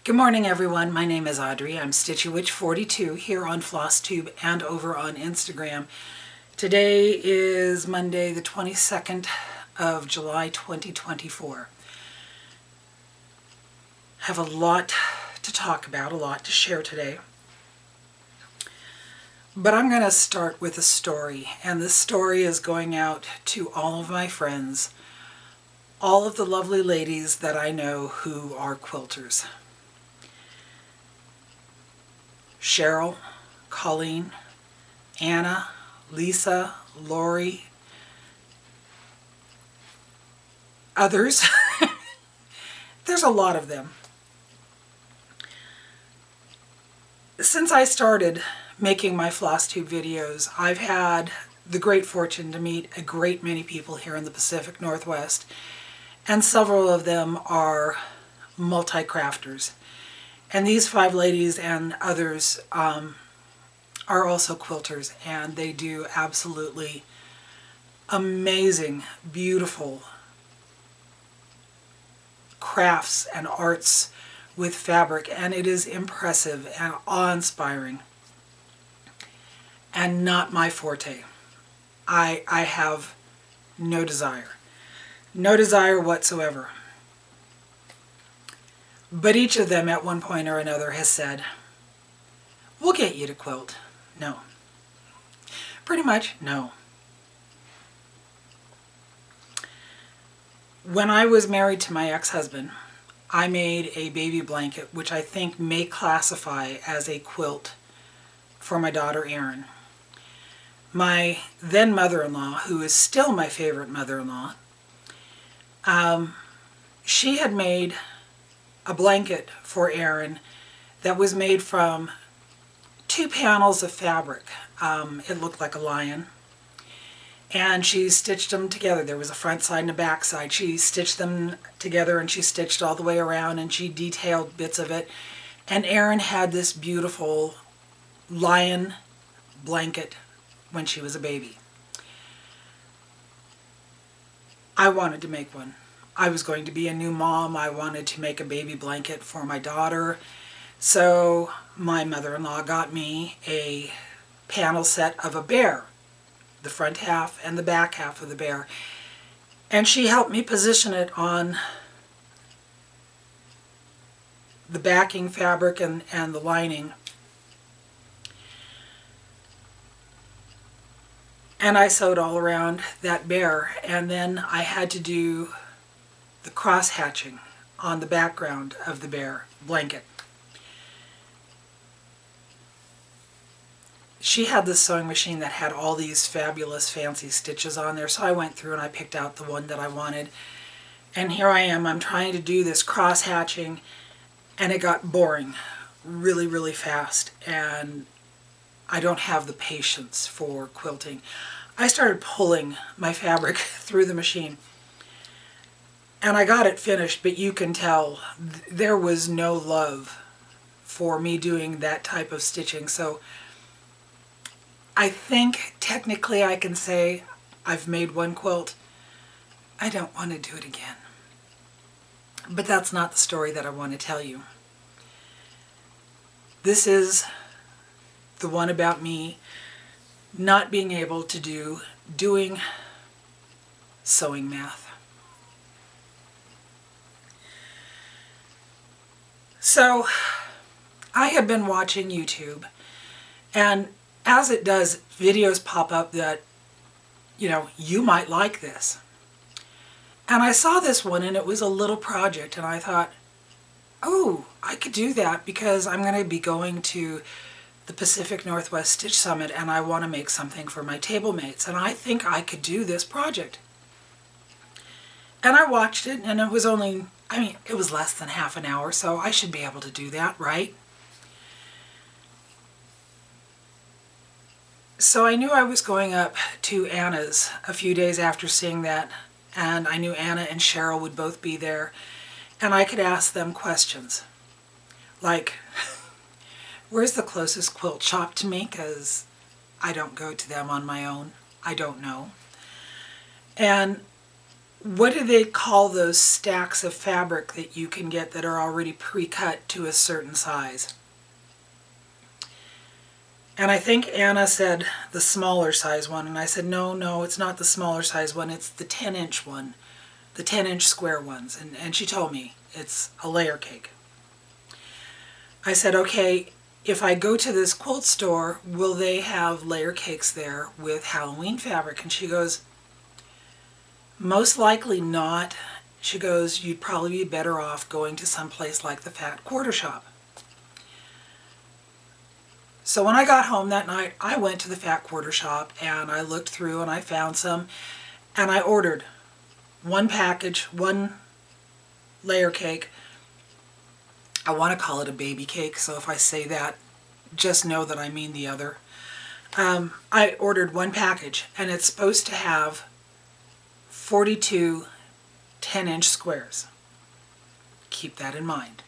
Good morning, everyone. My name is Audrey. I'm stitchywitch42 here on FlossTube and over on Instagram. Today is Monday, the 22nd of July, 2024. I have a lot to talk about, a lot to share today. But I'm going to start with a story, and this story is going out to all of my friends, all of the lovely ladies that I know who are quilters. Cheryl, Colleen, Anna, Lisa, Lori, others. There's a lot of them. Since I started making my FlossTube videos, I've had the great fortune to meet a great many people here in the Pacific Northwest, and several of them are multi-crafters. And these 5 ladies and others are also quilters, and they do absolutely amazing, beautiful crafts and arts with fabric, and it is impressive and awe-inspiring and not my forte. I have no desire whatsoever. But each of them at one point or another has said, "We'll get you to quilt." No. Pretty much, no. When I was married to my ex-husband, I made a baby blanket, which I think may classify as a quilt for my daughter Erin. My then mother-in-law, who is still my favorite mother-in-law, she had made a blanket for Erin that was made from 2 panels of fabric. It looked like a lion. And she stitched them together. There was a front side and a back side. She stitched them together, and she stitched all the way around, and she detailed bits of it. And Erin had this beautiful lion blanket when she was a baby. I wanted to make one. I was going to be a new mom. I wanted to make a baby blanket for my daughter. So my mother-in-law got me a panel set of a bear, the front half and the back half of the bear. And she helped me position it on the backing fabric and the lining. And I sewed all around that bear, and then I had to do the cross hatching on the background of the bear blanket. She had this sewing machine that had all these fabulous fancy stitches on there, so I went through and I picked out the one that I wanted. And here I am, I'm trying to do this cross hatching, and it got boring really, really fast, and I don't have the patience for quilting. I started pulling my fabric through the machine, and I got it finished, but you can tell there was no love for me doing that type of stitching. So I think technically I can say I've made one quilt. I don't want to do it again. But that's not the story that I want to tell you. This is the one about me not being able to doing sewing math. So I had been watching YouTube, and as it does, videos pop up that, you might like this. And I saw this one, and it was a little project, and I thought, oh, I could do that because I'm going to be going to the Pacific Northwest Stitch Summit, and I want to make something for my table mates, and I think I could do this project. And I watched it, and it was only, it was less than half an hour, so I should be able to do that, right? So I knew I was going up to Anna's a few days after seeing that, and I knew Anna and Cheryl would both be there, and I could ask them questions. Like, where's the closest quilt shop to me? Because I don't go to them on my own. I don't know. And what do they call those stacks of fabric that you can get that are already pre-cut to a certain size? And I think Anna said the smaller size one, and I said, no, it's not the smaller size one, it's the 10-inch one, the 10-inch square ones. And she told me it's a layer cake. I said, okay, if I go to this quilt store, will they have layer cakes there with Halloween fabric? And she goes, most likely not. She goes, you'd probably be better off going to some place like the Fat Quarter Shop. So when I got home that night, I went to the Fat Quarter Shop and I looked through and I found some, and I ordered one package, one layer cake. I want to call it a baby cake, so if I say that, just know that I mean the other. I ordered one package, and it's supposed to have 42 10-inch squares. Keep that in mind.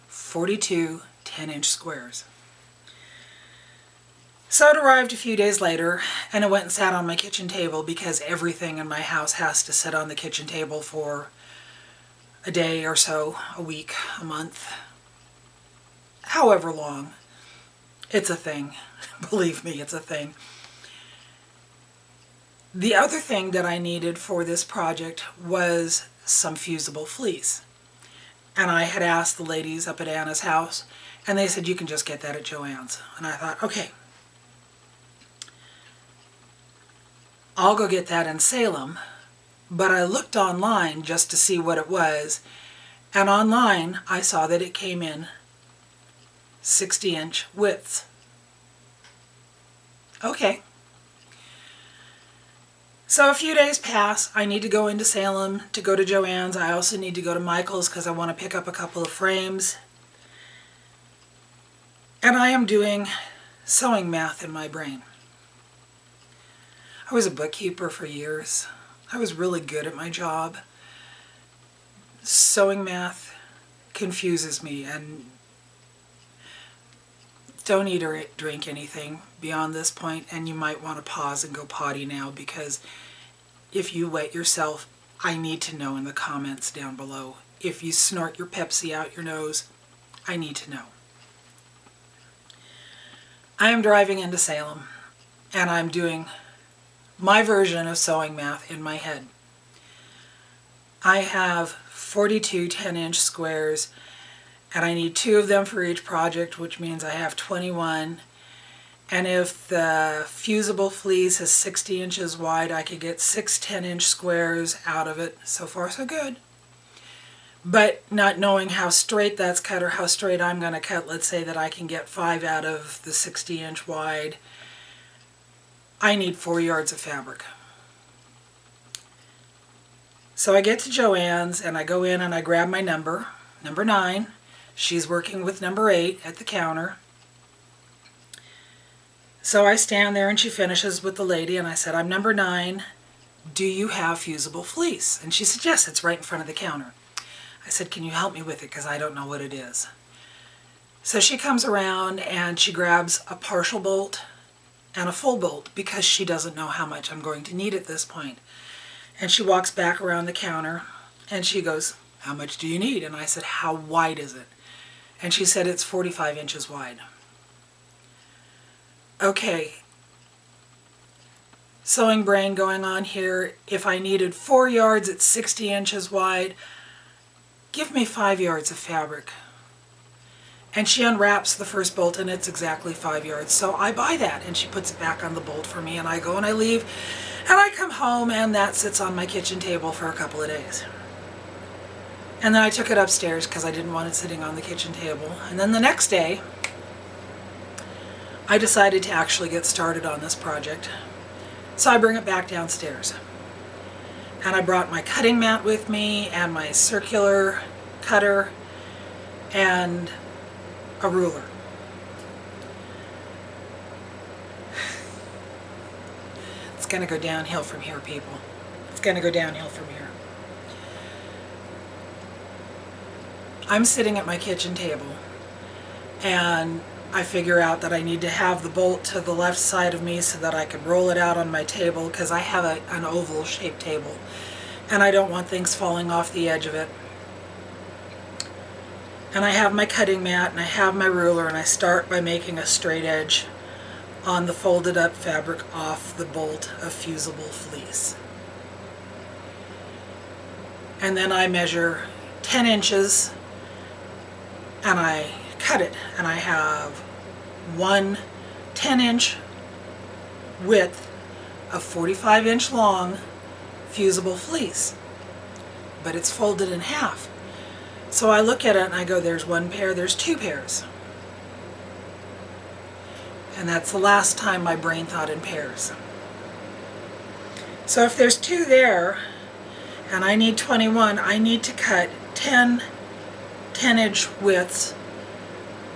42 10-inch squares. So it arrived a few days later, and it went and sat on my kitchen table because everything in my house has to sit on the kitchen table for a day or so, a week, a month, however long. It's a thing. Believe me, it's a thing. The other thing that I needed for this project was some fusible fleece. And I had asked the ladies up at Anna's house, and they said, you can just get that at Joann's. And I thought, okay, I'll go get that in Salem. But I looked online just to see what it was, and online I saw that it came in 60-inch widths. Okay. So a few days pass. I need to go into Salem to go to Joann's. I also need to go to Michael's because I want to pick up a couple of frames. And I am doing sewing math in my brain. I was a bookkeeper for years. I was really good at my job. Sewing math confuses me, and don't eat or drink anything beyond this point, and you might want to pause and go potty now, because if you wet yourself, I need to know in the comments down below. If you snort your Pepsi out your nose, I need to know. I am driving into Salem, and I'm doing my version of sewing math in my head. I have 42 10-inch squares, and I need 2 of them for each project, which means I have 21. And if the fusible fleece is 60 inches wide, I could get 6 10-inch squares out of it. So far, so good. But not knowing how straight that's cut or how straight I'm going to cut, let's say that I can get 5 out of the 60-inch wide, I need 4 yards of fabric. So I get to Joann's and I go in and I grab my number 9. She's working with number 8 at the counter. So I stand there and she finishes with the lady, and I said, I'm number 9. Do you have fusible fleece? And she said, yes, it's right in front of the counter. I said, can you help me with it, because I don't know what it is. So she comes around and she grabs a partial bolt and a full bolt, because she doesn't know how much I'm going to need at this point. And she walks back around the counter and she goes, how much do you need? And I said, how wide is it? And she said, it's 45 inches wide. Okay, sewing brain going on here. If I needed 4 yards at 60 inches wide, give me 5 yards of fabric. And she unwraps the first bolt and it's exactly 5 yards. So I buy that, and she puts it back on the bolt for me, and I go and I leave, and I come home and that sits on my kitchen table for a couple of days. And then I took it upstairs because I didn't want it sitting on the kitchen table. And then the next day, I decided to actually get started on this project. So I bring it back downstairs. And I brought my cutting mat with me and my circular cutter and a ruler. It's going to go downhill from here, people. It's going to go downhill from here. I'm sitting at my kitchen table, and I figure out that I need to have the bolt to the left side of me so that I can roll it out on my table, because I have an oval shaped table. and I don't want things falling off the edge of it. And I have my cutting mat and I have my ruler, and I start by making a straight edge on the folded up fabric off the bolt of fusible fleece. And then I measure 10 inches and I cut it, and I have one 10-inch width of 45-inch long fusible fleece, but it's folded in half. So I look at it and I go, there's one pair, there's two pairs. And that's the last time my brain thought in pairs. So if there's two there, and I need 21, I need to cut 10 10-inch widths.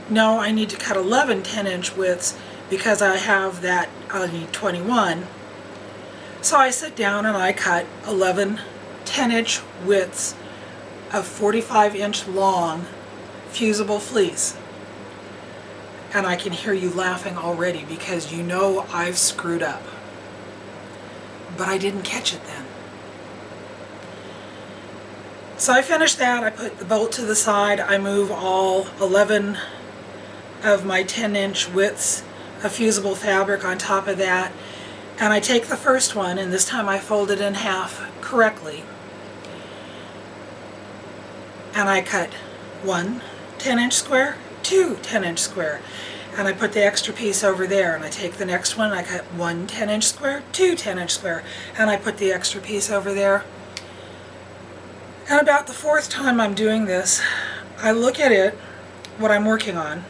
No, I need to cut 11 10-inch widths because I have that, I need 21. So I sit down and I cut 11 10-inch widths of 45-inch long fusible fleece. And I can hear you laughing already because you know I've screwed up. But I didn't catch it then. So I finish that, I put the bolt to the side, I move all 11 of my 10-inch widths of fusible fabric on top of that, and I take the first one, and this time I fold it in half correctly, and I cut one 10-inch square, two 10-inch square, and I put the extra piece over there, and I take the next one, and I cut one 10-inch square, two 10-inch square, and I put the extra piece over there. And about the fourth time I'm doing this, I look at it, what I'm working on.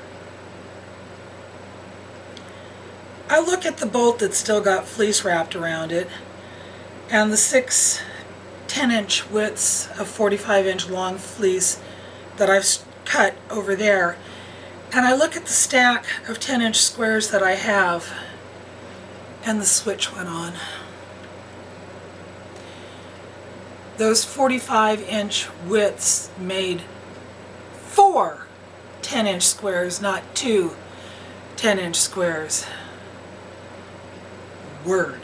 I look at the bolt that's still got fleece wrapped around it, and the 6 10-inch widths of 45-inch long fleece that I've cut over there. And I look at the stack of 10-inch squares that I have, and the switch went on. Those 45-inch widths made 4 10-inch squares, not 2 10-inch squares. Word.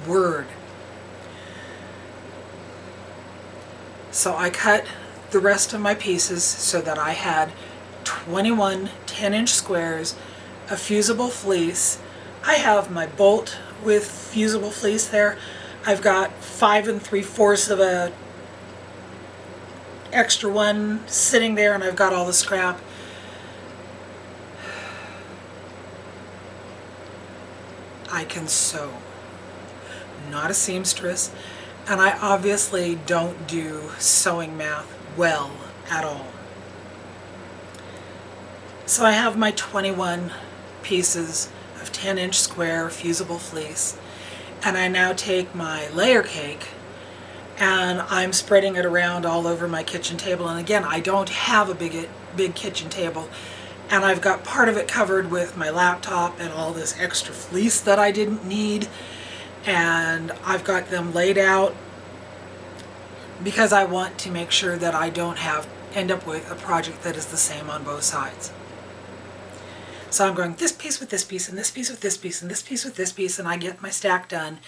Word. So I cut the rest of my pieces so that I had 21 10-inch squares of fusible fleece. I have my bolt with fusible fleece there. I've got 5 3/4 of a extra one sitting there, and I've got all the scrap. I can sew. I'm not a seamstress, and I obviously don't do sewing math well at all. So I have my 21 pieces of 10-inch square fusible fleece, and I now take my layer cake and I'm spreading it around all over my kitchen table. And again, I don't have a big kitchen table, and I've got part of it covered with my laptop and all this extra fleece that I didn't need, and I've got them laid out because I want to make sure that I don't end up with a project that is the same on both sides. So I'm going this piece with this piece, and this piece with this piece, and this piece with this piece, and I get my stack done.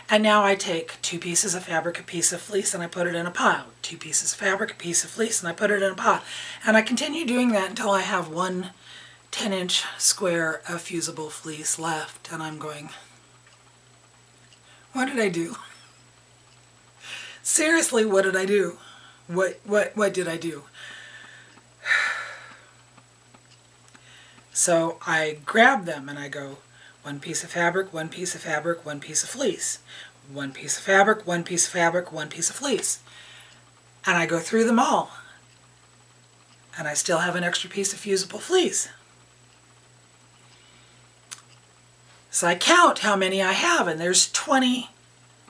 And now I take 2 pieces of fabric, a piece of fleece, and I put it in a pile. 2 pieces of fabric, a piece of fleece, and I put it in a pile. And I continue doing that until I have one 10-inch square of fusible fleece left. And I'm going, what did I do? Seriously, what did I do? What did I do? So I grab them and I go, 1 piece of fabric, 1 piece of fabric, 1 piece of fleece. 1 piece of fabric, 1 piece of fabric, 1 piece of fleece. And I go through them all. And I still have an extra piece of fusible fleece. So I count how many I have, and there's 20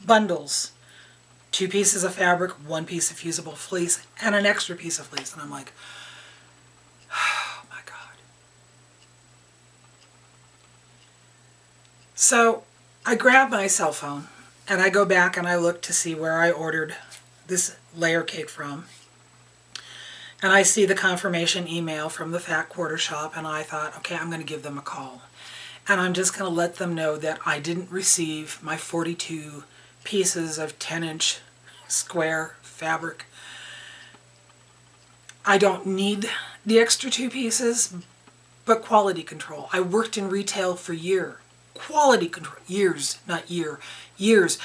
bundles. 2 pieces of fabric, 1 piece of fusible fleece, and an extra piece of fleece. And I'm like, oh my God. So I grab my cell phone and I go back and I look to see where I ordered this layer cake from. And I see the confirmation email from the Fat Quarter Shop, and I thought, okay, I'm going to give them a call. And I'm just going to let them know that I didn't receive my 42 pieces of 10-inch square fabric. I don't need the extra 2 pieces, but quality control. I worked in retail for years. Quality control. Years, not year. Years.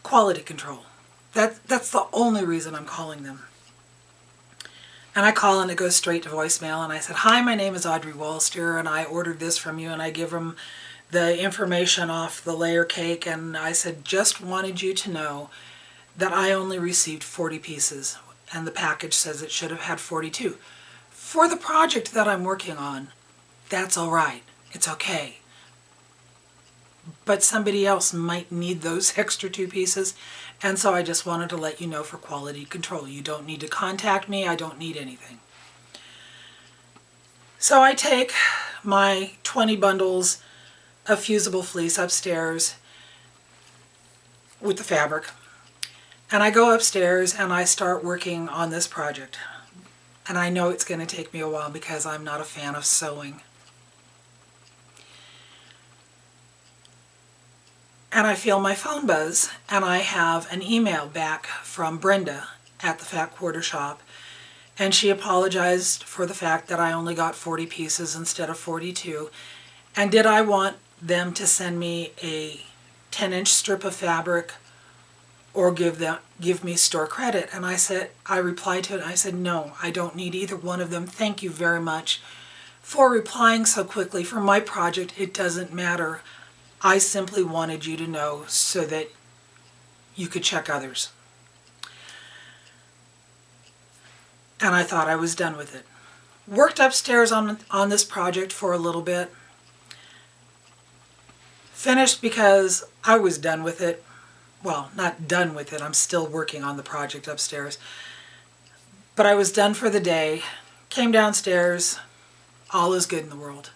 Quality control. That's the only reason I'm calling them. And I call and it goes straight to voicemail, and I said, "Hi, my name is Audrey Wolster and I ordered this from you," and I give them the information off the layer cake, and I said, "Just wanted you to know that I only received 40 pieces and the package says it should have had 42. For the project that I'm working on, that's all right. It's okay. But somebody else might need those extra 2 pieces, and so I just wanted to let you know for quality control. You don't need to contact me. I don't need anything." So I take my 20 bundles of fusible fleece upstairs with the fabric, and I go upstairs and I start working on this project. And I know it's going to take me a while because I'm not a fan of sewing. And I feel my phone buzz, and I have an email back from Brenda at the Fat Quarter Shop, and she apologized for the fact that I only got 40 pieces instead of 42, and did I want them to send me a 10-inch strip of fabric or give me store credit. And I replied to it, and I said, "No, I don't need either one of them. Thank you very much for replying so quickly. For my project, it doesn't matter. I simply wanted you to know so that you could check others." And I thought I was done with it. Worked upstairs on this project for a little bit. Finished because I was done with it. Well, not done with it. I'm still working on the project upstairs. But I was done for the day. Came downstairs. All is good in the world.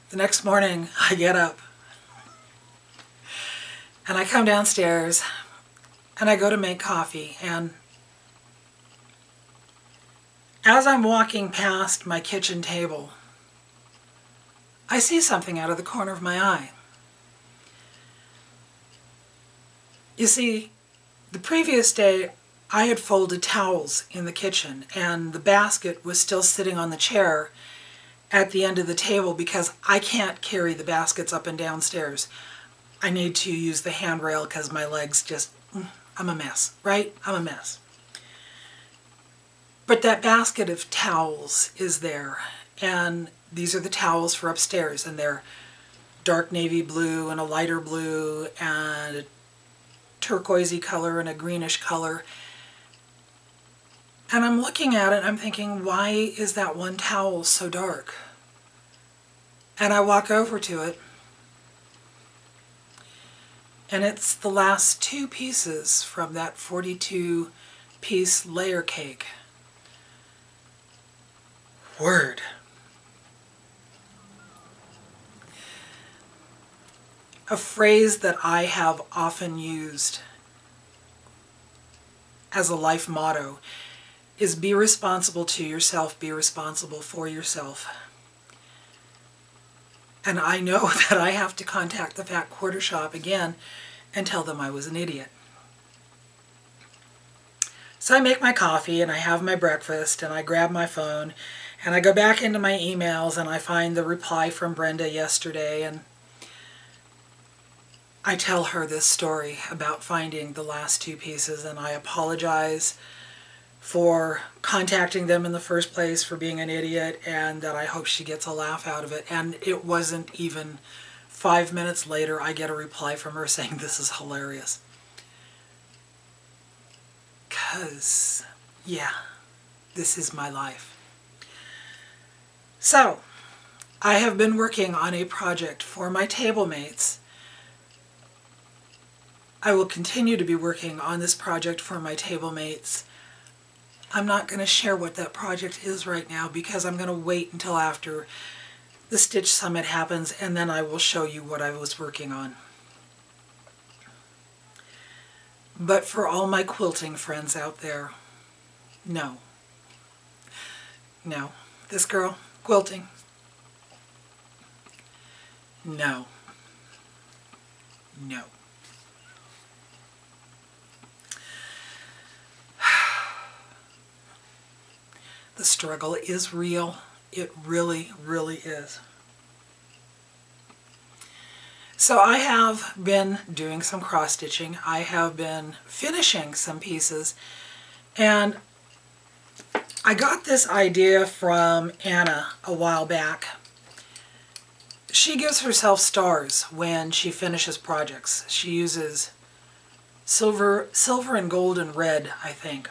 The next morning, I get up and I come downstairs and I go to make coffee, and as I'm walking past my kitchen table, I see something out of the corner of my eye. You see, the previous day I had folded towels in the kitchen, and the basket was still sitting on the chair at the end of the table because I can't carry the baskets up and downstairs. I need to use the handrail because my legs just, I'm a mess, right? I'm a mess. But that basket of towels is there, and these are the towels for upstairs, and they're dark navy blue and a lighter blue and a turquoisey color and a greenish color. And I'm looking at it and I'm thinking, why is that one towel so dark? And I walk over to it, and it's the last 2 pieces from that 42-piece layer cake. Word. A phrase that I have often used as a life motto is be responsible to yourself, be responsible for yourself. And I know that I have to contact the Fat Quarter Shop again and tell them I was an idiot. So I make my coffee and I have my breakfast and I grab my phone and I go back into my emails and I find the reply from Brenda yesterday, and I tell her this story about finding the last 2 pieces, and I apologize for contacting them in the first place, for being an idiot, and that I hope she gets a laugh out of it. And it wasn't even 5 minutes later I get a reply from her saying this is hilarious. 'Cause, yeah, this is my life. So, I have been working on a project for my table mates. I will continue to be working on this project for my table mates. I'm not going to share what that project is right now because I'm going to wait until after the Stitch Summit happens, and then I will show you what I was working on. But for all my quilting friends out there, no. No. This girl, quilting. No. No. The struggle is real. It really, really is. So I have been doing some cross stitching. I have been finishing some pieces, and I got this idea from Anna a while back. She gives herself stars when she finishes projects. She uses silver and gold and red, I think.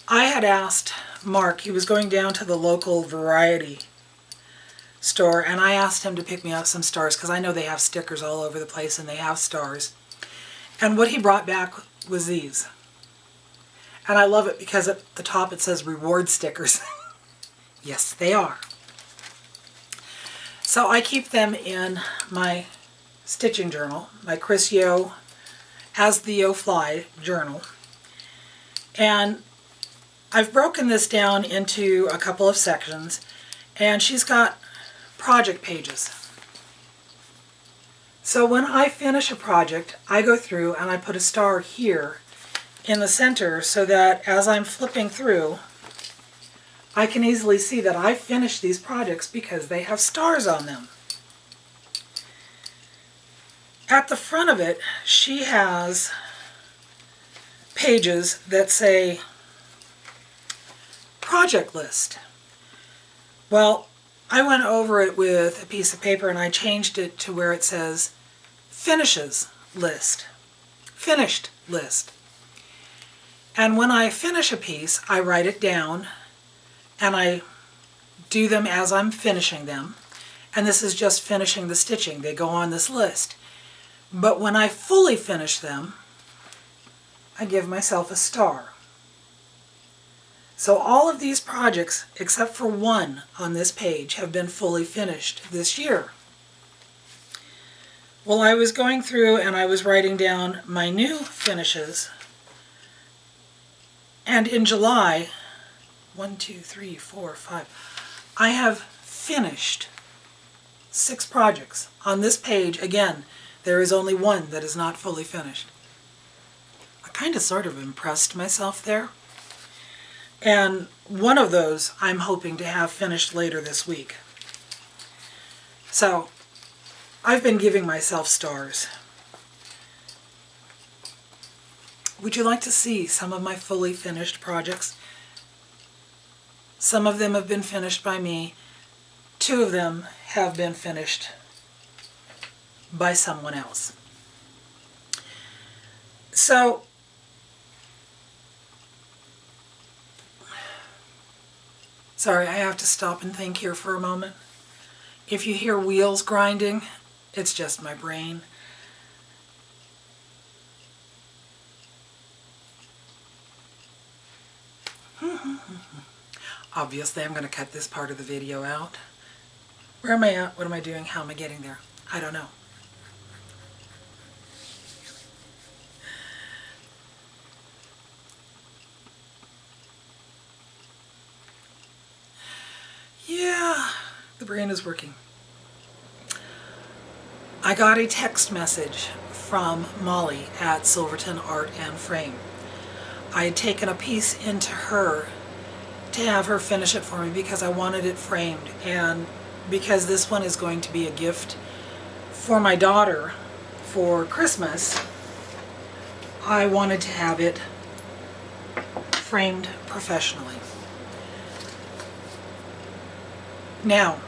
I had asked Mark, he was going down to the local variety store, and I asked him to pick me up some stars because I know they have stickers all over the place and they have stars. And what he brought back was these. And I love it because at the top it says reward stickers. Yes, they are. So I keep them in my stitching journal, my Chris Yo As the Yo Fly journal. And I've broken this down into a couple of sections, and she's got project pages. So when I finish a project, I go through and I put a star here in the center so that as I'm flipping through, I can easily see that I finished these projects because they have stars on them. At the front of it, she has pages that say project list. Well, I went over it with a piece of paper and I changed it to where it says finishes list, finished list. And when I finish a piece, I write it down and I do them as I'm finishing them. And this is just finishing the stitching. They go on this list. But when I fully finish them, I give myself a star. So all of these projects, except for one on this page, have been fully finished this year. Well, I was going through and I was writing down my new finishes. And in July, 1, 2, 3, 4, 5, I have finished 6 projects. On this page, again, there is only one that is not fully finished. I kind of sort of impressed myself there. And one of those I'm hoping to have finished later this week. So I've been giving myself stars. Would you like to see some of my fully finished projects? Some of them have been finished by me. 2 of them have been finished by someone else. So sorry, I have to stop and think here for a moment. If you hear wheels grinding, it's just my brain. Obviously, I'm going to cut this part of the video out. Where am I at? What am I doing? How am I getting there? I don't know. Yeah, the brain is working. I got a text message from Molly at Silverton Art and Frame. I had taken a piece into her to have her finish it for me because I wanted it framed, and because this one is going to be a gift for my daughter for Christmas, I wanted to have it framed professionally. Now,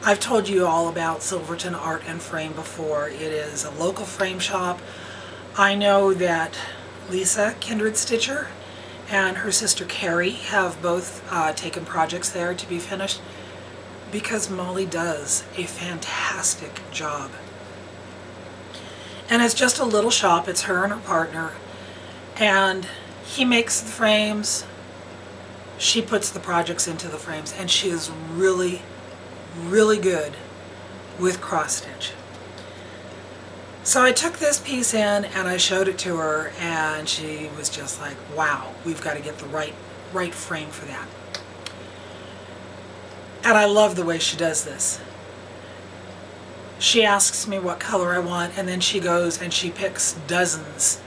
I've told you all about Silverton Art and Frame before. It is a local frame shop. I know that Lisa, Kindered Stitcher, and her sister Carrie have both taken projects there to be finished because Molly does a fantastic job. And it's just a little shop. It's her and her partner, and he makes the frames, she puts the projects into the frames, and she is really, really good with cross stitch. So I took this piece in and I showed it to her, and she was just like, wow, we've got to get the right frame for that. And I love the way she does this. she asks me what color I want, and then she goes and she picks dozens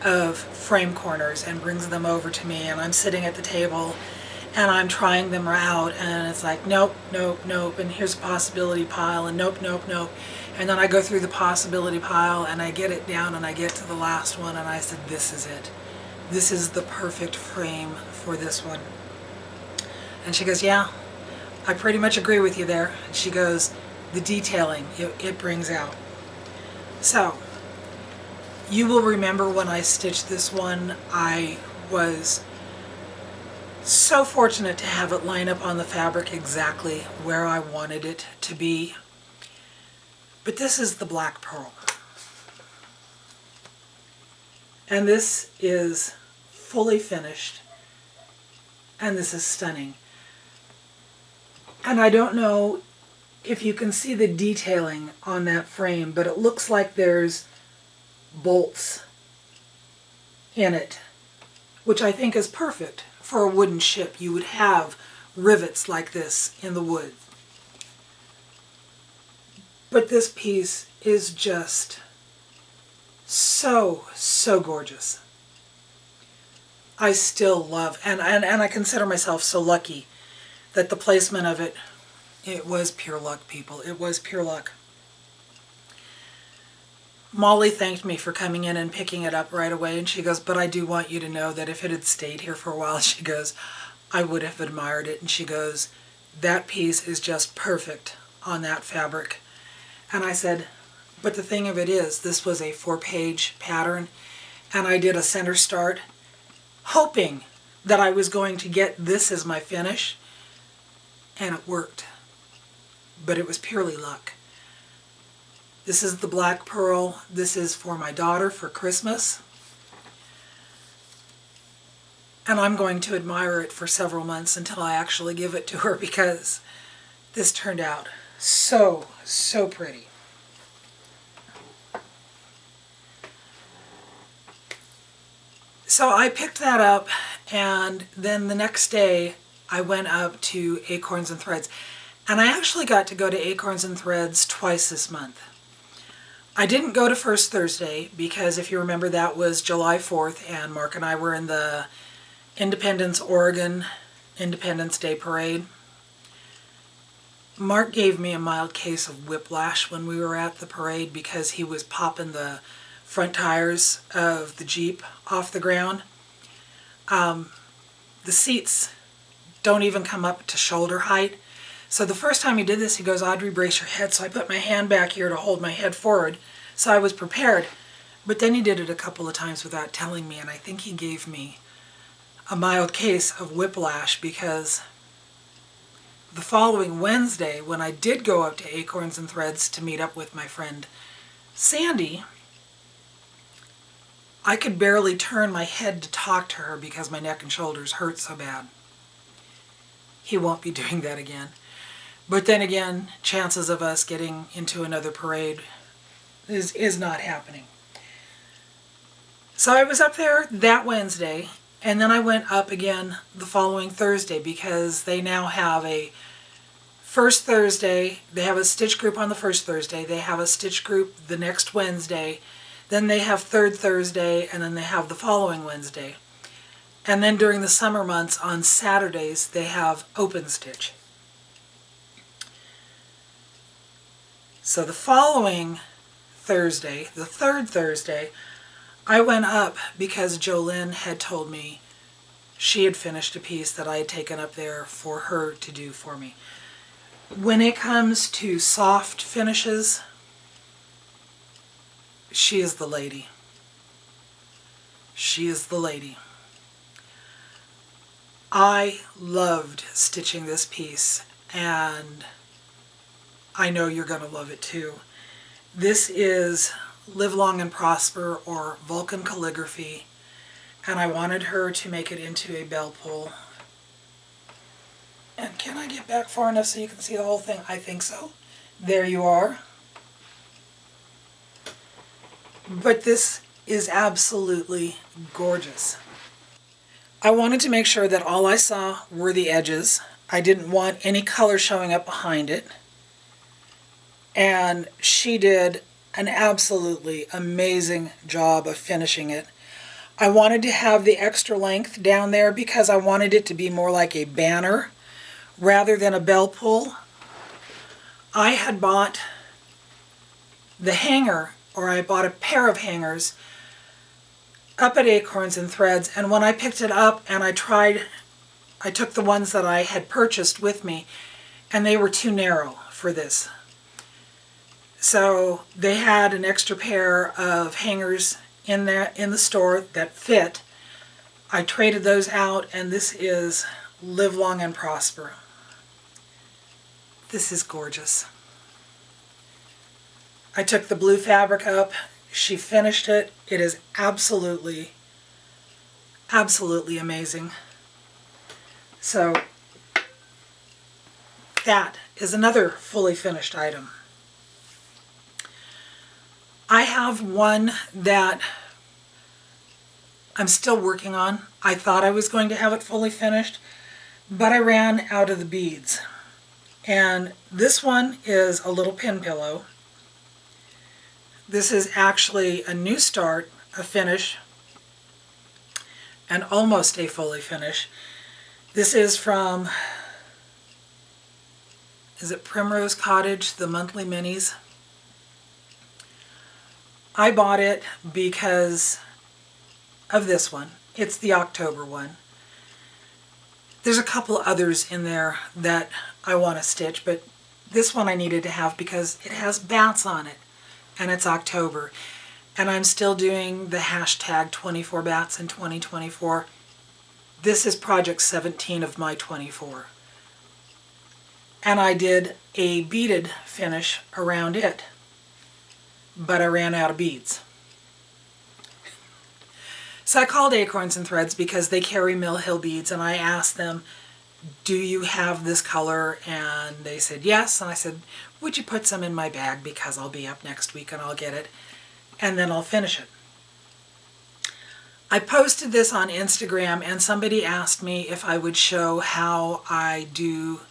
of frame corners and brings them over to me, and I'm sitting at the table and I'm trying them out, and it's like, nope, nope, nope, and here's a possibility pile, and nope, nope, nope. And then I go through the possibility pile and I get it down and I get to the last one, and I said, this is it. This is the perfect frame for this one. And she goes, yeah, I pretty much agree with you there. And she goes, the detailing, it brings out. So, you will remember when I stitched this one, I was so fortunate to have it line up on the fabric exactly where I wanted it to be. But this is the black pearl. And this is fully finished. And this is stunning. And I don't know if you can see the detailing on that frame, but it looks like there's bolts in it, which I think is perfect for a wooden ship. You would have rivets like this in the wood. But this piece is just so, so gorgeous. I still love, and I consider myself so lucky that the placement of it, it was pure luck, people. It was pure luck. Molly thanked me for coming in and picking it up right away, and she goes, but I do want you to know that if it had stayed here for a while, she goes, I would have admired it. And she goes, that piece is just perfect on that fabric. And I said, but the thing of it is, this was a 4-page pattern, and I did a center start, hoping that I was going to get this as my finish, and it worked. But it was purely luck. This is the black pearl. This is for my daughter for Christmas. And I'm going to admire it for several months until I actually give it to her, because this turned out so, so pretty. So I picked that up, and then the next day I went up to Acorns and Threads. And I actually got to go to Acorns and Threads twice this month. I didn't go to First Thursday because, if you remember, that was July 4th, and Mark and I were in the Independence, Oregon Independence Day Parade. Mark gave me a mild case of whiplash when we were at the parade because he was popping the front tires of the Jeep off the ground. The seats don't even come up to shoulder height. So the first time he did this, he goes, Audrey, brace your head. So I put my hand back here to hold my head forward, so I was prepared. But then he did it a couple of times without telling me, and I think he gave me a mild case of whiplash, because the following Wednesday, when I did go up to Acorns and Threads to meet up with my friend Sandy, I could barely turn my head to talk to her because my neck and shoulders hurt so bad. He won't be doing that again. But then again, chances of us getting into another parade is not happening. So I was up there that Wednesday, and then I went up again the following Thursday, because they now have a first Thursday, they have a stitch group on the first Thursday, they have a stitch group the next Wednesday, then they have third Thursday, and then they have the following Wednesday. And then during the summer months, on Saturdays, they have open stitch. So the following Thursday, the third Thursday, I went up because JoLyn had told me she had finished a piece that I had taken up there for her to do for me. When it comes to soft finishes, she is the lady. She is the lady. I loved stitching this piece, and I know you're going to love it too. This is Live Long and Prosper, or Vulcan Calligraphy, and I wanted her to make it into a bell pull. And can I get back far enough so you can see the whole thing? I think so. There you are. But this is absolutely gorgeous. I wanted to make sure that all I saw were the edges. I didn't want any color showing up behind it. and she did an absolutely amazing job of finishing it. I wanted to have the extra length down there because I wanted it to be more like a banner rather than a bell pull. I had bought the hanger, or I bought a pair of hangers up at Acorns and Threads, and when I picked it up and I took the ones that I had purchased with me, and they were too narrow for this. So they had an extra pair of hangers in the store that fit. I traded those out, and this is Live Long and Prosper. This is gorgeous. I took the blue fabric up. She finished it. It is absolutely, absolutely amazing. So that is another fully finished item. I have one that I'm still working on. I thought I was going to have it fully finished, but I ran out of the beads. And this one is a little pin pillow. This is actually a new start, a finish, and almost a fully finish. This is from, is it Primrose Cottage, the monthly minis? I bought it because of this one. It's the October one. There's a couple others in there that I want to stitch, but this one I needed to have because it has bats on it, and it's October. And I'm still doing the hashtag 24 bats in 2024. This is project 17 of my 24. And I did a beaded finish around it, but I ran out of beads. So I called Acorns and Threads because they carry Mill Hill beads, and I asked them, do you have this color? And they said yes, and I said, would you put some in my bag because I'll be up next week and I'll get it, and then I'll finish it. I posted this on Instagram, and somebody asked me if I would show how I do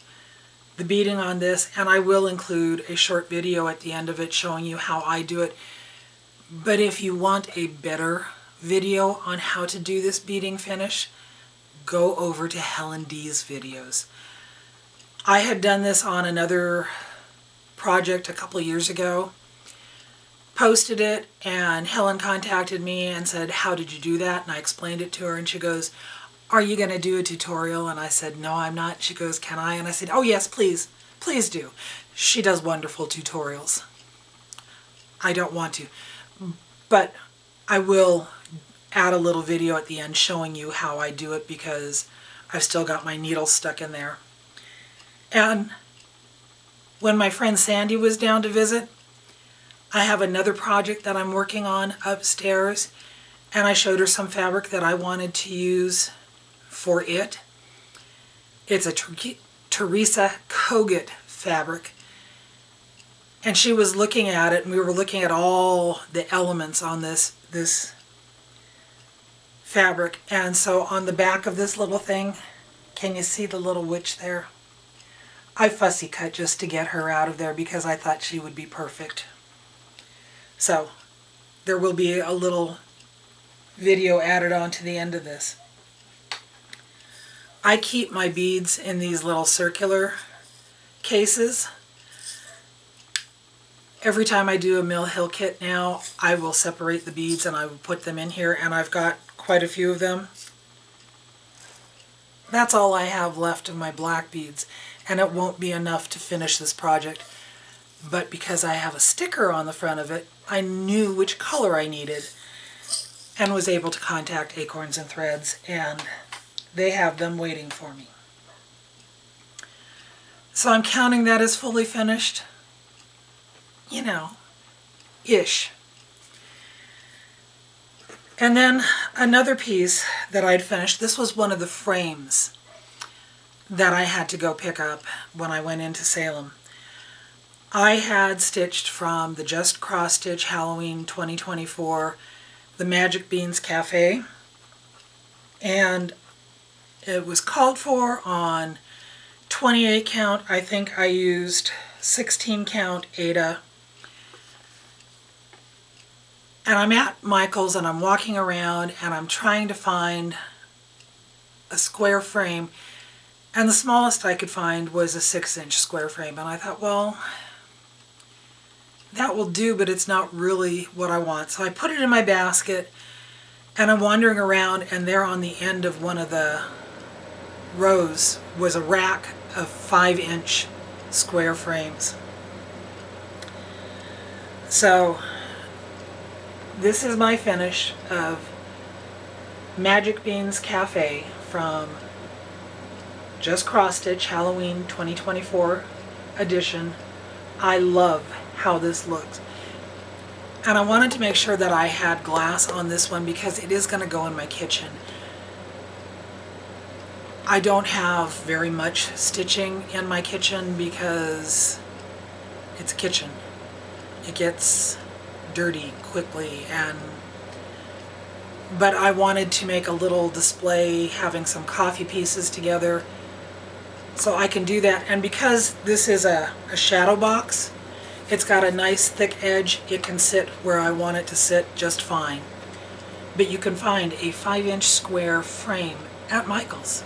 the beading on this, and I will include a short video at the end of it showing you how I do it. But if you want a better video on how to do this beading finish, go over to Helen D's videos. I had done this on another project a couple years ago, posted it, and Helen contacted me and said, how did you do that? And I explained it to her, and she goes, are you going to do a tutorial? And I said, no, I'm not. She goes, can I? And I said, oh yes, please, please do. She does wonderful tutorials. I don't want to, but I will add a little video at the end showing you how I do it because I've still got my needles stuck in there. And when my friend Sandy was down to visit, I have another project that I'm working on upstairs, and I showed her some fabric that I wanted to use for it. It's a Teresa Kogut fabric, and she was looking at it, and we were looking at all the elements on this fabric. And so on the back of this little thing, can you see the little witch there? I fussy cut just to get her out of there because I thought she would be perfect. So there will be a little video added on to the end of this. I keep my beads in these little circular cases. Every time I do a Mill Hill kit now, I will separate the beads and I will put them in here, and I've got quite a few of them. That's all I have left of my black beads, and it won't be enough to finish this project. But because I have a sticker on the front of it, I knew which color I needed and was able to contact Acorns and Threads, and they have them waiting for me. So I'm counting that as fully finished. You know, ish. And then another piece that I'd finished, this was one of the frames that I had to go pick up when I went into Salem. I had stitched from the Just Cross Stitch Halloween 2024, the Magic Beans Cafe, and it was called for on 28 count. I think I used 16 count Aida. And I'm at Michael's and I'm walking around and I'm trying to find a square frame. And the smallest I could find was a 6-inch square frame. And I thought, well, that will do, but it's not really what I want. So I put it in my basket and I'm wandering around, and there on the end of one of the rows was a rack of 5-inch square frames. So this is my finish of Magic Beans Cafe from Just Cross Stitch Halloween 2024 edition. I love how this looks. And I wanted to make sure that I had glass on this one because it is going to go in my kitchen. I don't have very much stitching in my kitchen because it's a kitchen. It gets dirty quickly, but I wanted to make a little display having some coffee pieces together, so I can do that. And because this is a shadow box, it's got a nice thick edge. It can sit where I want it to sit just fine. But you can find a 5-inch square frame at Michael's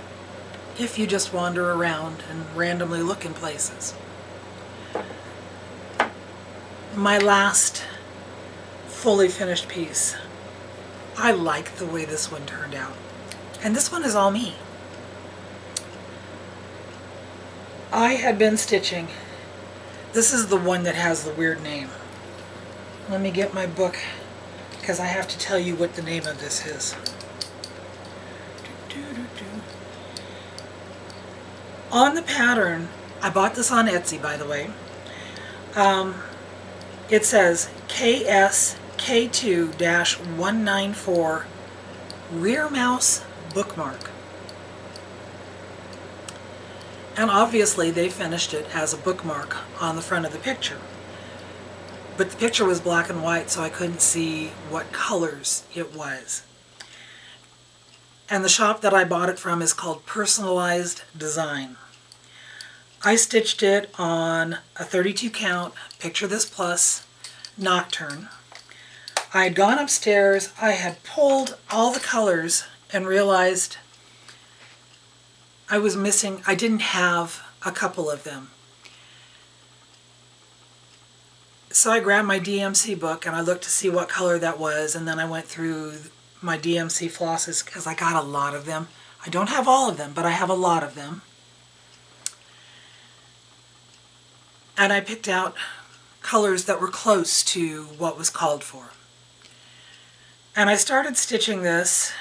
if you just wander around and randomly look in places. My last fully finished piece. I like the way this one turned out. And this one is all me. I had been stitching. This is the one that has the weird name. Let me get my book because I have to tell you what the name of this is. On the pattern, I bought this on Etsy, by the way. It says KSK2-194 rear mouse bookmark. And obviously they finished it as a bookmark on the front of the picture. But the picture was black and white, so I couldn't see what colors it was. And the shop that I bought it from is called Personalized Design. I stitched it on a 32 count, picture this plus, nocturne. I had gone upstairs, I had pulled all the colors and realized I was missing, I didn't have a couple of them. So I grabbed my DMC book and I looked to see what color that was, and then I went through my DMC flosses because I got a lot of them. I don't have all of them, but I have a lot of them. And I picked out colors that were close to what was called for. And I started stitching this,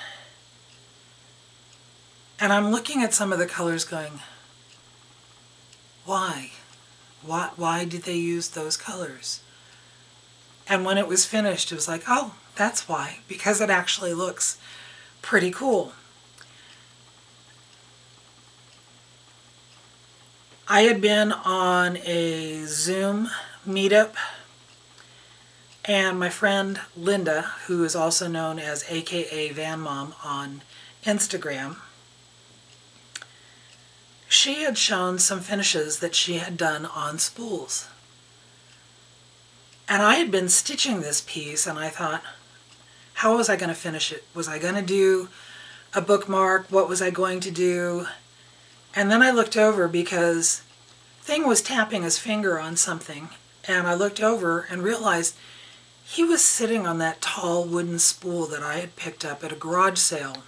and I'm looking at some of the colors going, why? Why did they use those colors? And when it was finished, it was like, oh, that's why, because it actually looks pretty cool. I had been on a Zoom meetup, and my friend Linda, who is also known as AKA Van Mom on Instagram, she had shown some finishes that she had done on spools. And I had been stitching this piece, and I thought, how was I going to finish it? Was I going to do a bookmark? What was I going to do? And then I looked over because Thing was tapping his finger on something, and I looked over and realized he was sitting on that tall wooden spool that I had picked up at a garage sale.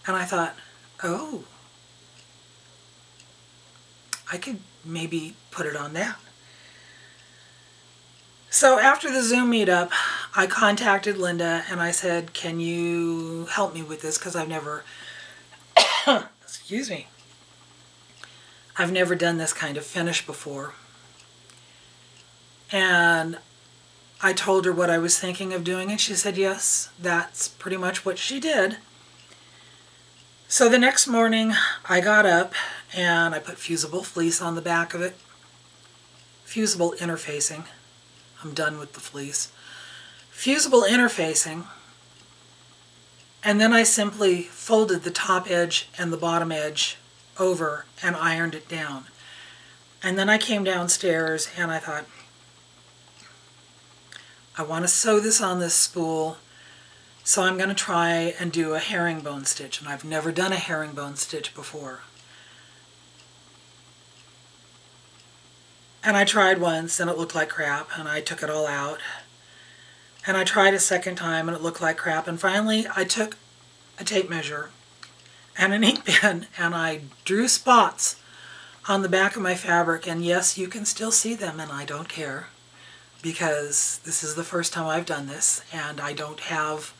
And I thought, oh, I could maybe put it on that. So after the Zoom meetup, I contacted Linda and I said, can you help me with this? Because I've never, excuse me, I've never done this kind of finish before. And I told her what I was thinking of doing, and she said, yes, that's pretty much what she did. So the next morning, I got up and I put fusible fleece on the back of it. Fusible interfacing. I'm done with the fleece. Fusible interfacing. And then I simply folded the top edge and the bottom edge over and ironed it down. And then I came downstairs and I thought, I want to sew this on this spool, so I'm going to try and do a herringbone stitch. And I've never done a herringbone stitch before. And I tried once and it looked like crap, and I took it all out. And I tried a second time and it looked like crap. And finally I took a tape measure and an ink pen and I drew spots on the back of my fabric. And yes, you can still see them, and I don't care, because this is the first time I've done this and I don't have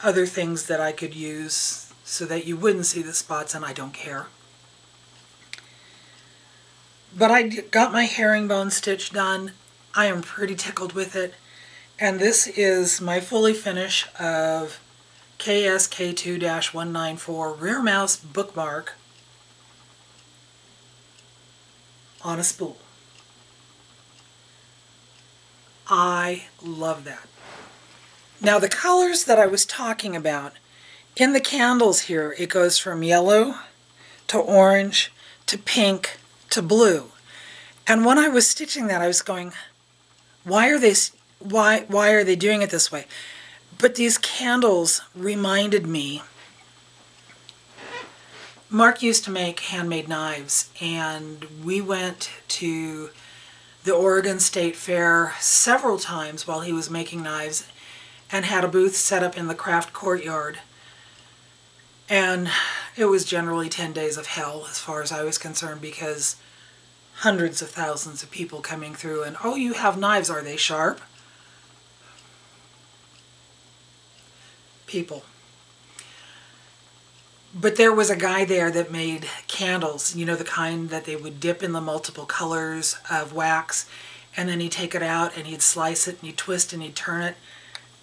other things that I could use so that you wouldn't see the spots, and I don't care. But I got my herringbone stitch done. I am pretty tickled with it. And this is my fully finish of KSK2-194 Rear Mouse bookmark on a spool. I love that. Now the colors that I was talking about, in the candles here, it goes from yellow to orange to pink to blue. And when I was stitching that, I was going, why are they doing it this way? But these candles reminded me, Mark used to make handmade knives, and we went to the Oregon State Fair several times while he was making knives, and had a booth set up in the craft courtyard. And it was generally 10 days of hell as far as I was concerned, because hundreds of thousands of people coming through and, oh, you have knives, are they sharp? People. But there was a guy there that made candles, you know, the kind that they would dip in the multiple colors of wax, and then he'd take it out and he'd slice it and he'd twist and he'd turn it.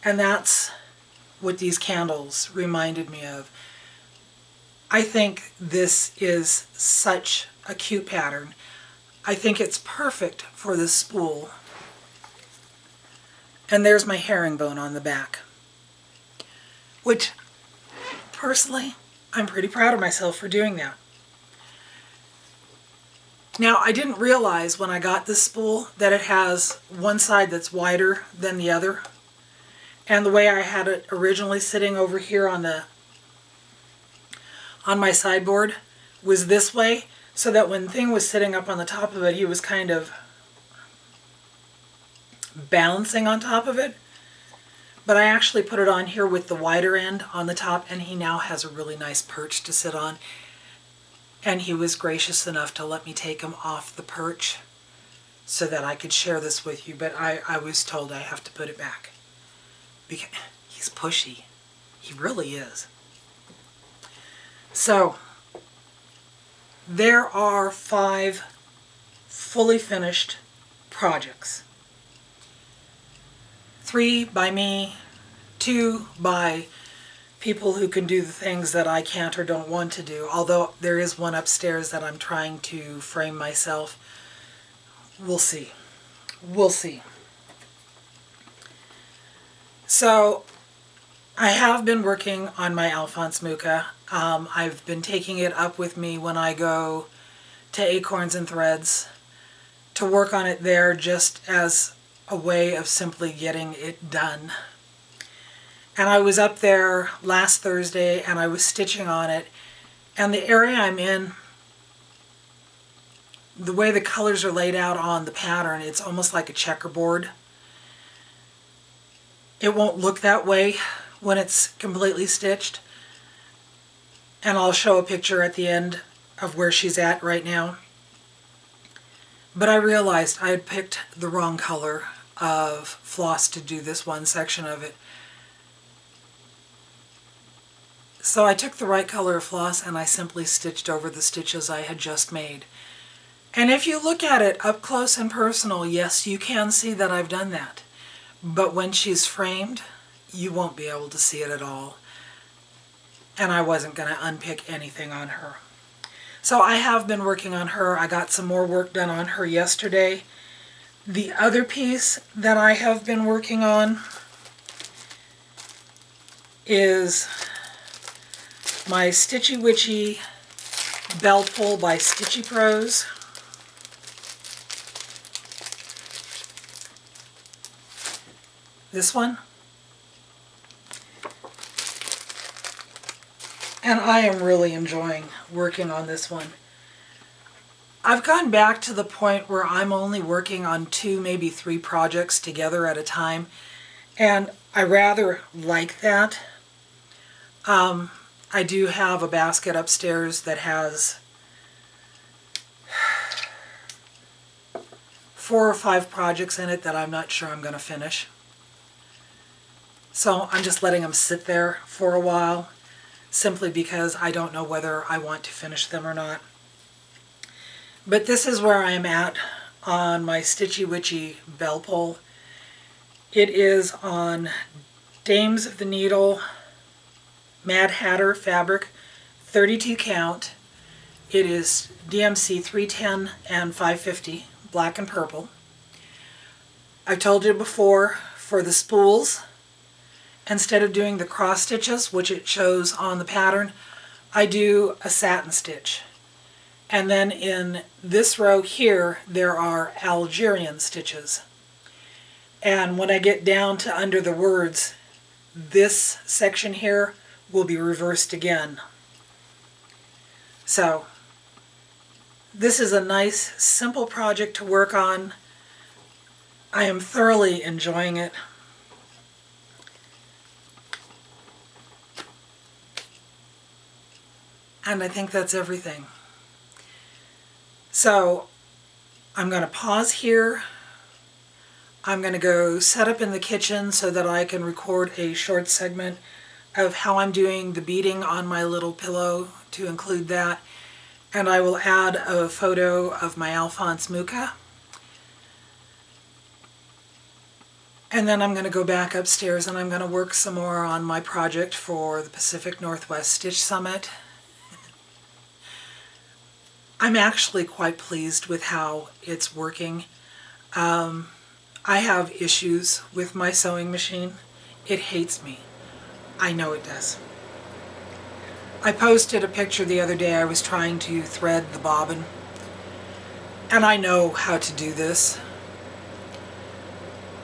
And that's what these candles reminded me of. I think this is such a cute pattern. I think it's perfect for this spool. And there's my herringbone on the back, which personally, I'm pretty proud of myself for doing that. Now, I didn't realize when I got this spool that it has one side that's wider than the other. And the way I had it originally sitting over here on my sideboard was this way, so that when the thing was sitting up on the top of it, he was kind of balancing on top of it. But I actually put it on here with the wider end on the top, and he now has a really nice perch to sit on. And he was gracious enough to let me take him off the perch so that I could share this with you, but I was told I have to put it back. Because he's pushy. He really is. So, there are 5 fully finished projects. 3 by me, 2 by people who can do the things that I can't or don't want to do. Although there is one upstairs that I'm trying to frame myself. We'll see. We'll see. So, I have been working on my Alphonse Mucha. I've been taking it up with me when I go to Acorns and Threads to work on it there, just as a way of simply getting it done. And I was up there last Thursday and I was stitching on it, and the area I'm in, the way the colors are laid out on the pattern, it's almost like a checkerboard. It won't look that way when it's completely stitched. And I'll show a picture at the end of where she's at right now. But I realized I had picked the wrong color of floss to do this one section of it. So I took the right color of floss and I simply stitched over the stitches I had just made. And if you look at it up close and personal, yes, you can see that I've done that. But when she's framed, you won't be able to see it at all. And I wasn't going to unpick anything on her. So I have been working on her. I got some more work done on her yesterday. The other piece that I have been working on is my Stitchy Witchy bell pull by Stitchy Pros. This one. And I am really enjoying working on this one. I've gone back to the point where I'm only working on 2, maybe 3 projects together at a time, and I rather like that. I do have a basket upstairs that has 4 or 5 projects in it that I'm not sure I'm going to finish. So I'm just letting them sit there for a while, simply because I don't know whether I want to finish them or not. But this is where I am at on my Stitchy Witchy bell pull. It is on Dames of the Needle Mad Hatter fabric, 32 count. It is DMC 310 and 550, black and purple. I've told you before, for the spools, instead of doing the cross stitches, which it shows on the pattern, I do a satin stitch. And then in this row here, there are Algerian stitches. And when I get down to under the words, this section here will be reversed again. So this is a nice, simple project to work on. I am thoroughly enjoying it. And I think that's everything. So I'm going to pause here. I'm going to go set up in the kitchen so that I can record a short segment of how I'm doing the beading on my little pillow to include that. And I will add a photo of my Alphonse Mucha. And then I'm going to go back upstairs and I'm going to work some more on my project for the Pacific Northwest Stitch Summit. I'm actually quite pleased with how it's working. I have issues with my sewing machine. It hates me. I know it does. I posted a picture the other day. I was trying to thread the bobbin, and I know how to do this.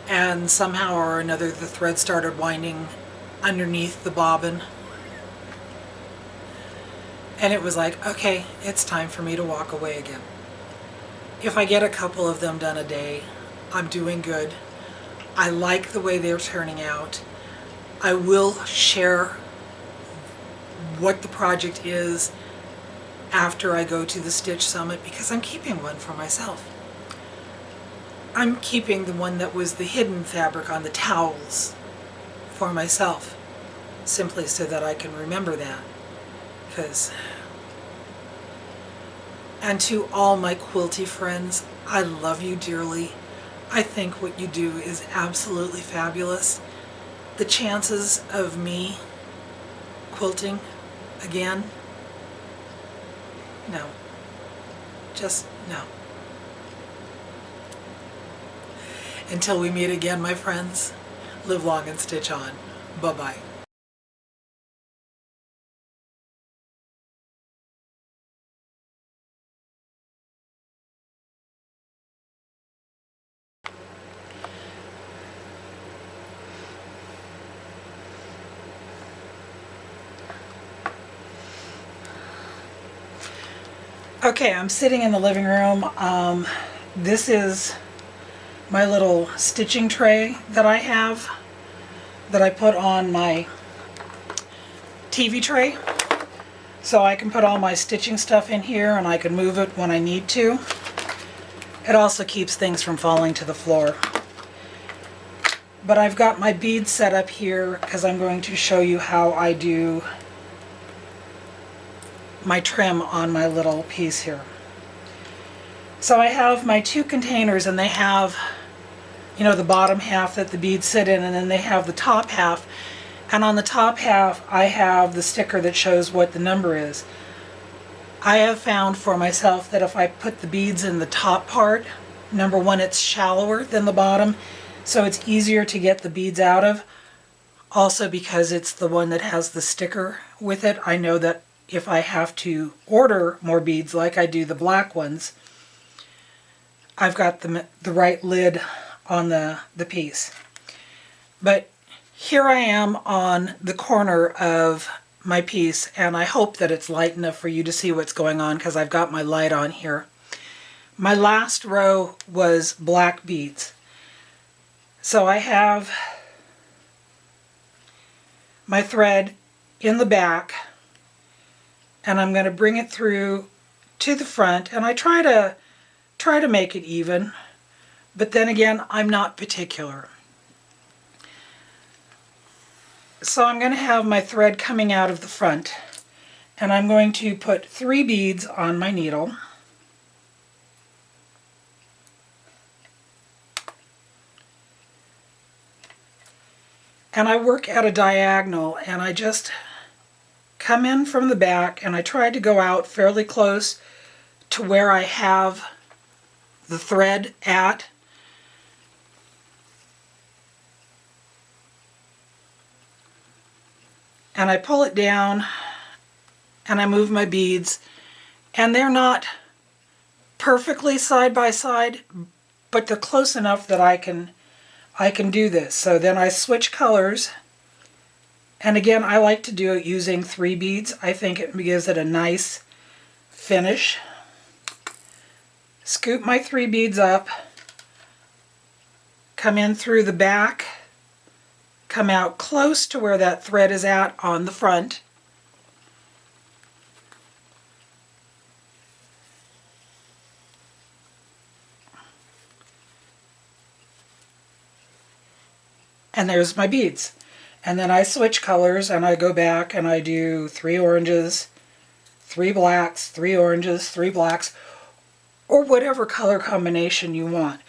And somehow or another the thread started winding underneath the bobbin. And it was like, okay, it's time for me to walk away again. If I get a couple of them done a day, I'm doing good. I like the way they're turning out. I will share what the project is after I go to the Stitch Summit, because I'm keeping one for myself. I'm keeping the one that was the hidden fabric on the towels for myself, simply so that I can remember that. And to all my quilty friends, I love you dearly. I think what you do is absolutely fabulous. The chances of me quilting again, no. Just no. Until we meet again, my friends, live long and stitch on. Bye-bye. Okay, I'm sitting in the living room. This is my little stitching tray that I have, that I put on my TV tray. So I can put all my stitching stuff in here and I can move it when I need to. It also keeps things from falling to the floor. But I've got my beads set up here because I'm going to show you how I do my trim on my little piece here. So I have my 2 containers, and they have, you know, the bottom half that the beads sit in, and then they have the top half. And on the top half I have the sticker that shows what the number is. I have found for myself that if I put the beads in the top part, number one, it's shallower than the bottom, so it's easier to get the beads out of. Also, because it's the one that has the sticker with it, I know that if I have to order more beads like I do the black ones, I've got the right lid on the piece. But here I am on the corner of my piece, and I hope that it's light enough for you to see what's going on because I've got my light on here. My last row was black beads. So I have my thread in the back, and I'm going to bring it through to the front, and I try to make it even, but then again, I'm not particular. So I'm going to have my thread coming out of the front, and I'm going to put 3 beads on my needle. And I work at a diagonal, and I just come in from the back, and I try to go out fairly close to where I have the thread at. And I pull it down, and I move my beads, and they're not perfectly side by side, but they're close enough that I can do this. So then I switch colors, and again I like to do it using 3 beads. I think it gives it a nice finish. Scoop my 3 beads up, come in through the back, come out close to where that thread is at on the front, and there's my beads. And then I switch colors, and I go back and I do 3 oranges, 3 blacks, 3 oranges, 3 blacks, or whatever color combination you want.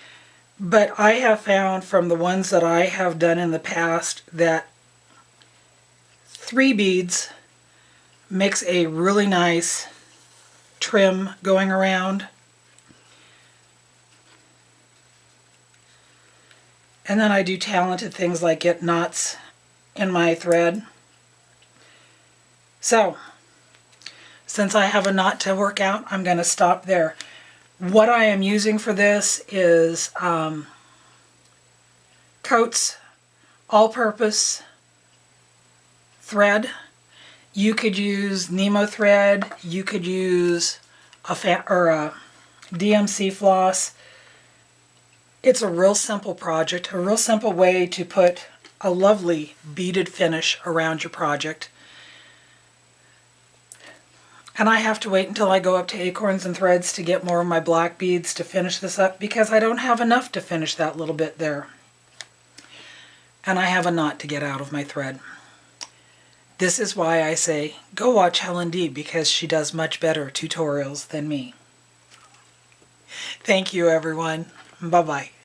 But I have found from the ones that I have done in the past that 3 beads makes a really nice trim going around. And then I do talented things like get knots in my thread. So, since I have a knot to work out, I'm going to stop there. What I am using for this is Coats all-purpose thread. You could use Nemo thread. You could use a DMC floss. It's a real simple project, a real simple way to put a lovely beaded finish around your project. And I have to wait until I go up to Acorns and Threads to get more of my black beads to finish this up because I don't have enough to finish that little bit there. And I have a knot to get out of my thread. This is why I say go watch Helen D because she does much better tutorials than me. Thank you, everyone. Bye-bye.